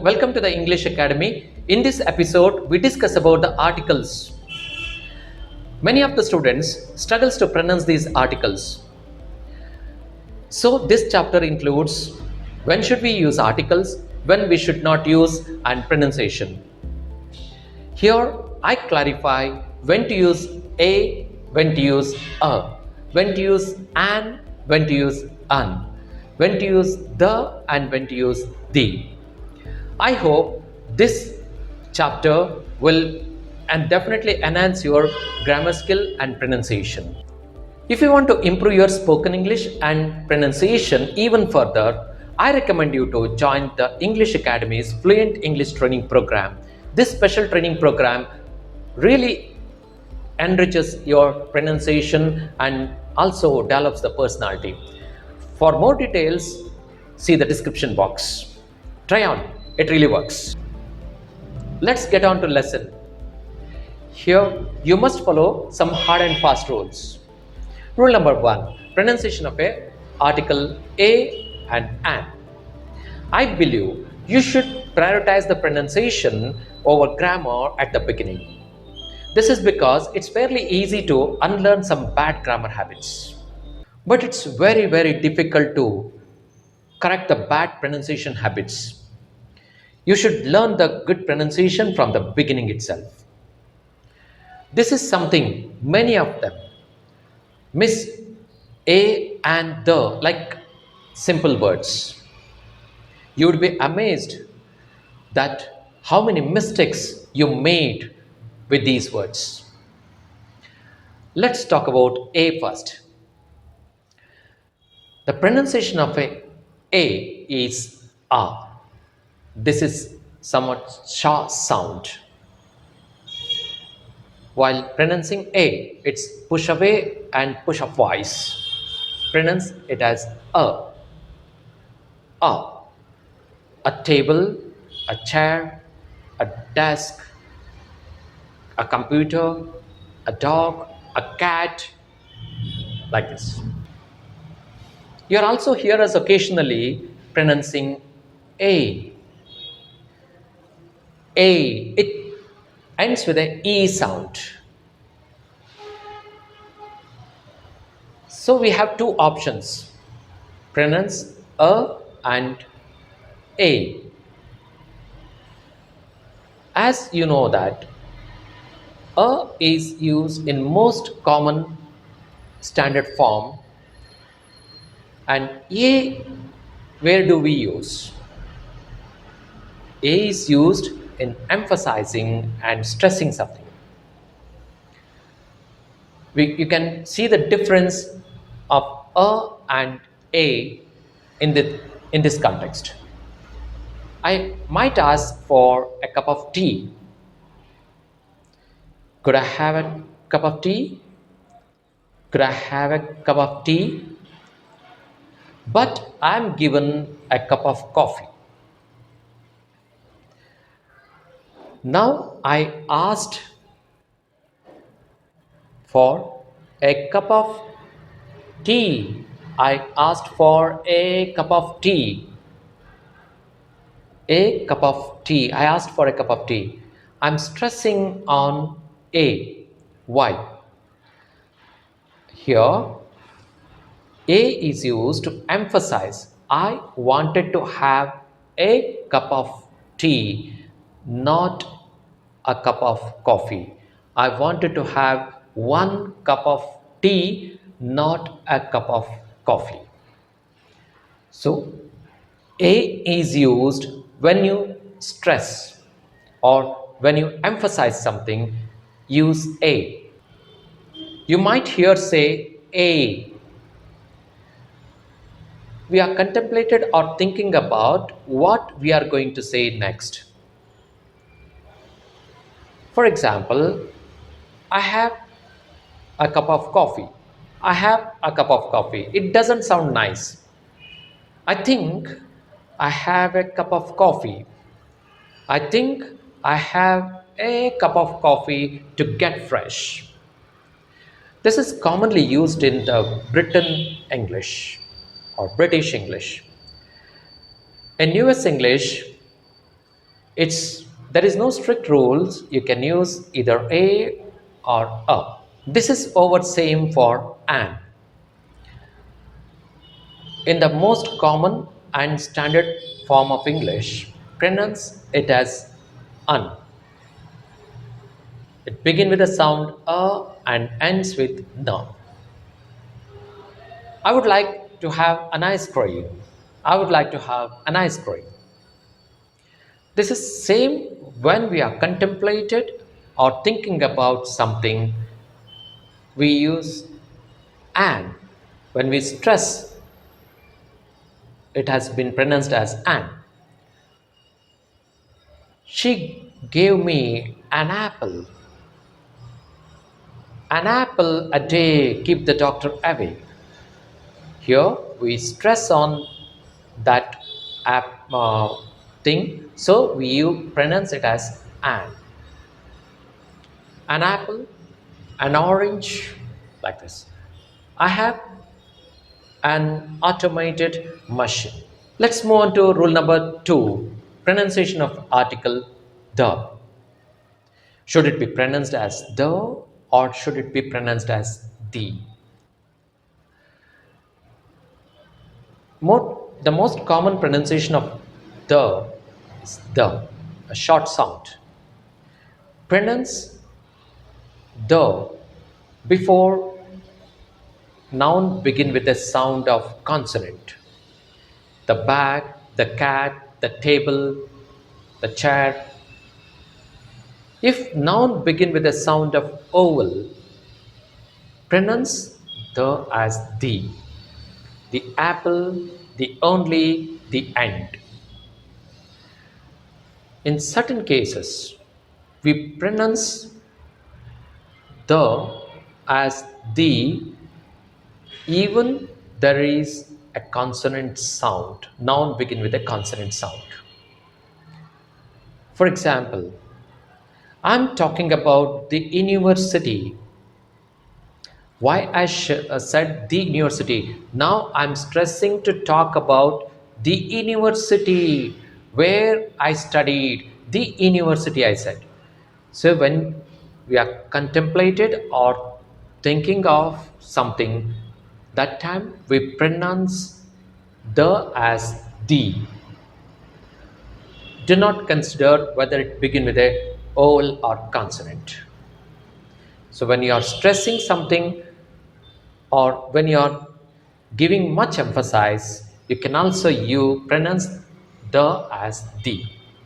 welcome to the English Academy. In this episode, we discuss about the articles. Many of the students struggles to pronounce these articles. So this chapter includes when should we use articles, when we should not use, and pronunciation. Here I clarify when to use a, when to use a, when to use an, when to use an, when to use the, and when to use the. I hope this chapter will and definitely enhance your grammar skill and pronunciation. If you want to improve your spoken English and pronunciation even further, I recommend you to join the English Academy's Fluent English Training Program. This special training program really enriches your pronunciation and also develops the personality. For more details, see the description box. Try on, it really works. Let's get on to lesson. Here, you must follow some hard and fast rules. Rule number 1, pronunciation of a article a and an. I believe you should prioritize the pronunciation over grammar at the beginning. This is because it's fairly easy to unlearn some bad grammar habits. But it's very difficult to correct the bad pronunciation habits. You should learn the good pronunciation from the beginning itself. This is something many of them miss a and the like simple words. You would be amazed that how many mistakes you made with these words. Let's talk about a first. The pronunciation of a is a. This is somewhat sharp sound. While pronouncing a, it's push away and push up voice. Pronounce it as a. A. A table, a chair, a desk, a computer, a dog, a cat, like this. You'll also hear us occasionally pronouncing a. It ends with an E sound. So we have two options, pronounce a and a. As you know that a is used in most common standard form, and a, where do we use? A is used in emphasizing and stressing something. You can see the difference of a and a in this context. I might ask for a cup of tea. Could I have a cup of tea? Could I have a cup of tea? But I am given a cup of coffee. Now I asked for a cup of tea. I asked for a cup of tea. A cup of tea. I asked for a cup of tea. I'm stressing on a. Why? Here, a is used to emphasize. I wanted to have a cup of tea, not a cup of coffee. I wanted to have one cup of tea, not a cup of coffee. So, a is used when you stress or when you emphasize something, use a. You might hear say a. We are contemplated or thinking about what we are going to say next. For example, I have a cup of coffee. I have a cup of coffee. It doesn't sound nice. I think I have a cup of coffee. I think I have a cup of coffee to get fresh. This is commonly used in the Britain English or British English. In US English, It's there is no strict rules. You can use either a or a. This is over same for an. In the most common and standard form of English, pronounce it as un. It begins with the sound a and ends with no. I would like to have an ice cream. I would like to have an ice cream. This is same when we are contemplated or thinking about something. We use an. When we stress, it has been pronounced as an. She gave me an apple. An apple a day keep the doctor away. Here we stress on that thing, so we pronounce it as an. An apple, an orange, like this. I have an automated machine. Let's move on to rule number 2, pronunciation of article the. Should it be pronounced as the or should it be pronounced as the? The most common pronunciation of the is the, a short sound. Pronounce the before noun begin with a sound of consonant. The bag, the cat, the table, the chair. If noun begin with a sound of vowel, pronounce the as the apple, the only, the end. In certain cases, we pronounce the as the even there is a consonant sound. Noun begin with a consonant sound. For example, I'm talking about the university. Why I said the university? Now I'm stressing to talk about the university where I studied. The university I said. So when we are contemplated or thinking of something, that time we pronounce the as the. Do not consider whether it begin with a vowel or consonant. So when you are stressing something or when you are giving much emphasis, you can also you pronounce the as the.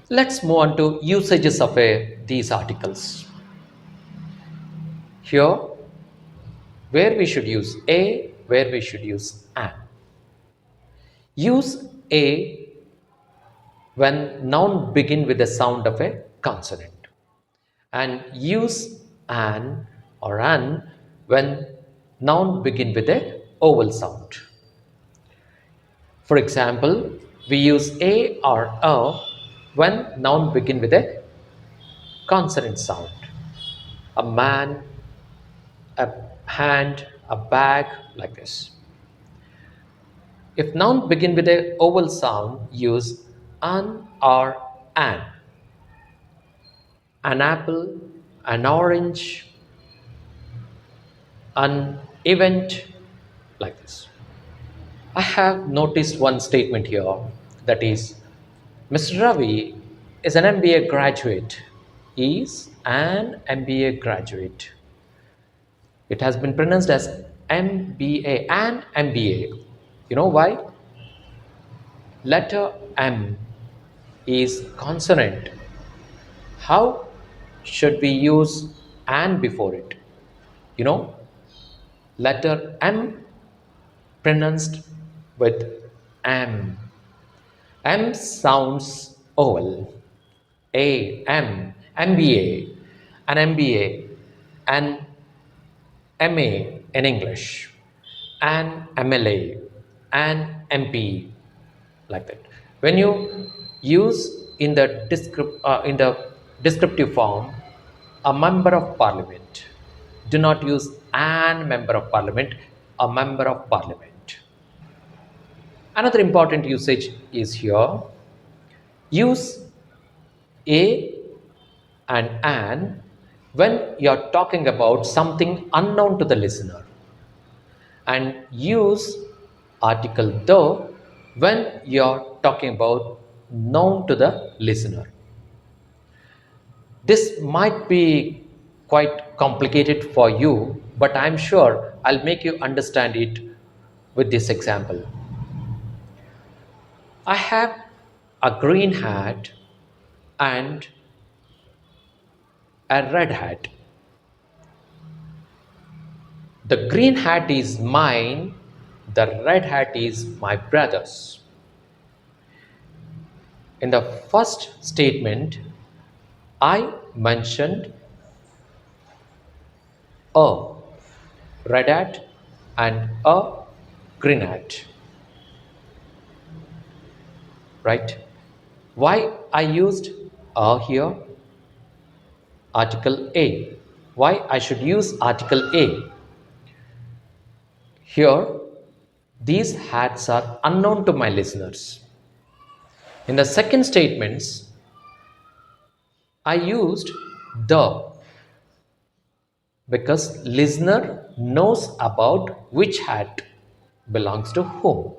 Let's move on to usages of these articles. Here, where we should use a, where we should use an. Use a when noun begin with the sound of a consonant, and use an or an when noun begin with a vowel sound. For example, we use a or a when noun begin with a consonant sound. A man, a hand, a bag, like this. If noun begin with a vowel sound, use an or an. An apple, an orange, an event, like this. I have noticed one statement here, that is, Mr. Ravi is an MBA graduate. Is an MBA graduate. It has been pronounced as MBA, an MBA. You know why? Letter M is consonant. How should we use an before it? You know, letter M pronounced with M. M sounds vowel. A, M, MBA, an MBA, an MA in English, an MLA, an MP, like that. When you use in the descriptive form, a member of parliament, do not use an member of parliament, a member of parliament. Another important usage is here. Use a and an when you're talking about something unknown to the listener, and use article the when you're talking about known to the listener. This might be quite complicated for you, but I'm sure I'll make you understand it with this example. I have a green hat and a red hat. The green hat is mine, the red hat is my brother's. In the first statement, I mentioned a red hat and a green hat, right? Why I used a here? Article A. Why I should use article A? Here, these hats are unknown to my listeners. In the second statements, I used the because listener knows about which hat belongs to whom.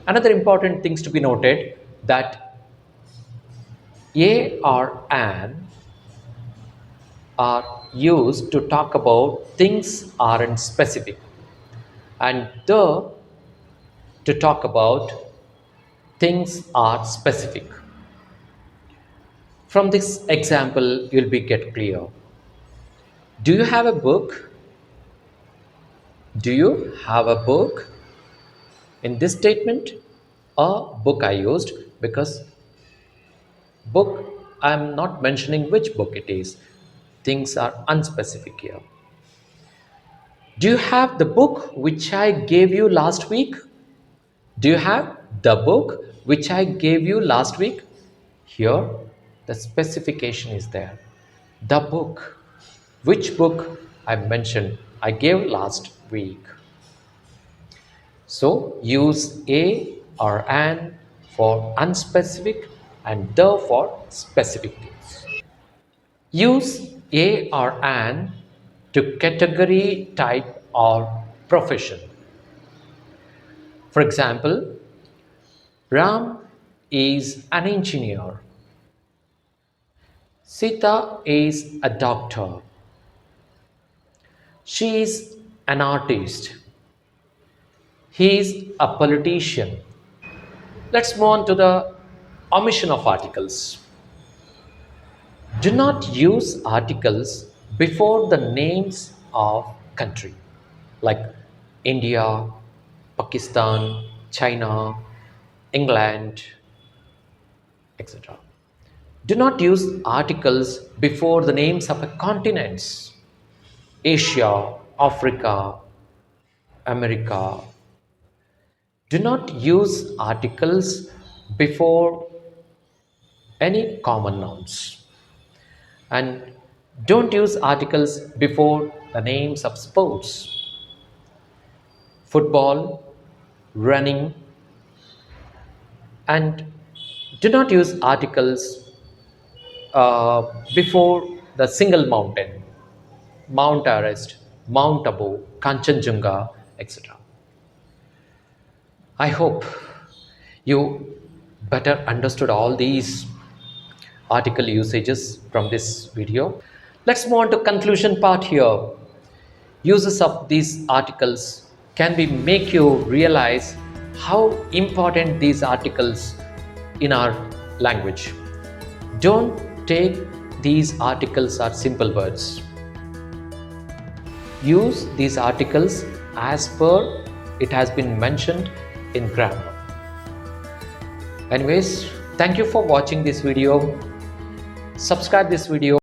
Another important things to be noted that a or an are used to talk about things aren't specific, and the to talk about things are specific. From this example, you'll be get clear. Do you have a book? Do you have a book? In this statement, a book I used because book I'm not mentioning which book it is. Things are unspecific here. Do you have the book which I gave you last week? Do you have the book which I gave you last week? Here, the specification is there. The book. Which book I mentioned I gave last week. So, use a or an for unspecific and the for specific things. Use a or an to category, type, or profession. For example, Ram is an engineer. Sita is a doctor. She is an artist. He is a politician. Let's move on to the omission of articles. Do not use articles before the names of country like India, Pakistan, China, England, etc. Do not use articles before the names of continents Asia, Africa, America. Do not use articles before any common nouns. And don't use articles before the names of sports, football, running, and do not use articles before the single mountain, Mount Everest, Mount Abu, Kanchenjunga, etc. I hope you better understood all these article usages from this video. Let's move on to conclusion part here. Uses of these articles can be make you realize how important these articles in our language. Don't take these articles as simple words. Use these articles as per it has been mentioned in grammar. Anyways, thank you for watching this video. Subscribe this video.